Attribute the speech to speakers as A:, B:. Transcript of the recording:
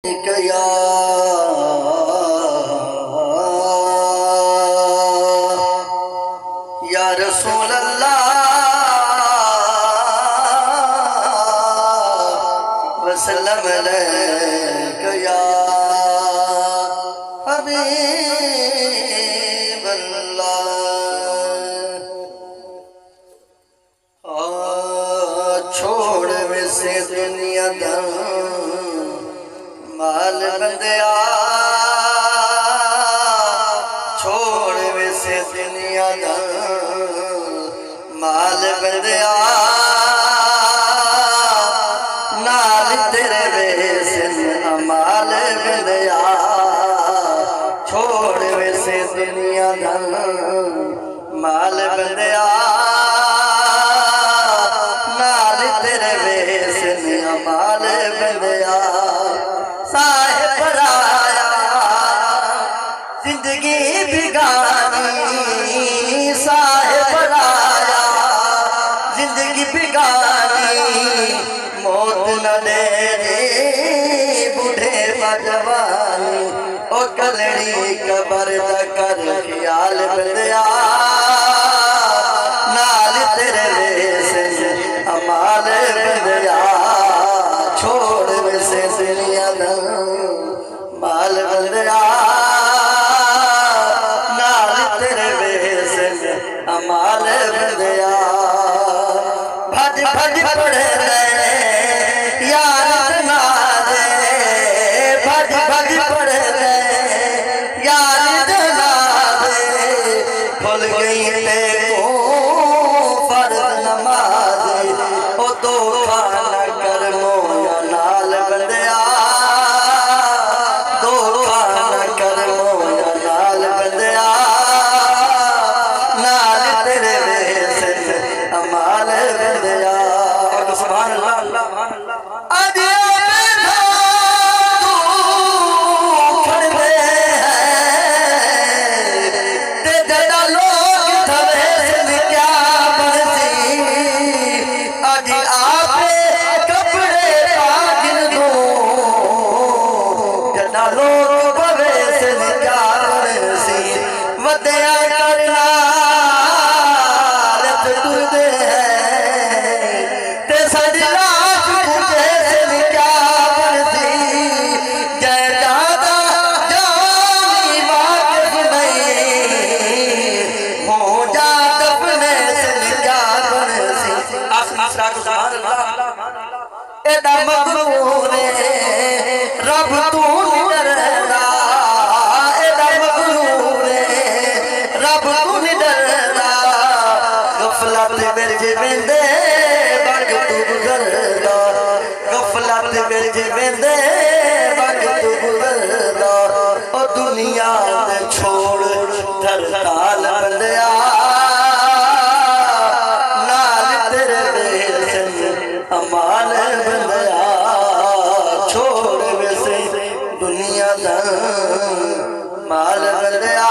A: या रसूल अल्लाह वसल्लम अलैका या हबीब अल्लाह। छोड़ वैसे दुनिया दा माल बंदिया, छोड़ वैसे दुनिया दा माल बंदिया, नाल तेरे वैसे अमाल बंदिया। छोड़ वैसे दुनिया दा माल बंदिया, नाल तेरे वैसे अमाल बंदिया। साहिब राया जिंदगी बिगाड़ी, साहिब राया जिंदगी बिगाड़ी। मौत न दे बूढ़े जवानी, ओ कलड़ी कबर दा कर ख्याल बंदिया, नाल तेरे वैसे अमाल बंदिया। छोड़ वैसे दुनिया दा माल बंदिया, नाल तेरे वैसे अमाल बंदिया। भज भज पढ़े यार जनाजे, भज भज पढ़े यार जनाजे। भूल गई ते को फर्ज नमाज, ओ दो खाना कर मोया नाल बंदिया, दो खाना कर मोया नाल बंदिया, नाल तेरे वैसे अमाल बंदिया। सुभान अल्लाह। आज रब तू डरदा, एदा मगरूर रब तू डरदा। गफलत बिरज वेंदे वक्त तू गुजरदा, गफलत बिरज वेंदे वक्त तू गुजरदा। ओ दुनिया दे छोड़ धरताल बंदिया, नाल तेरे वैसे अमाल बंदिया। छोड़ वैसे दुनिया दा माल बंदिया।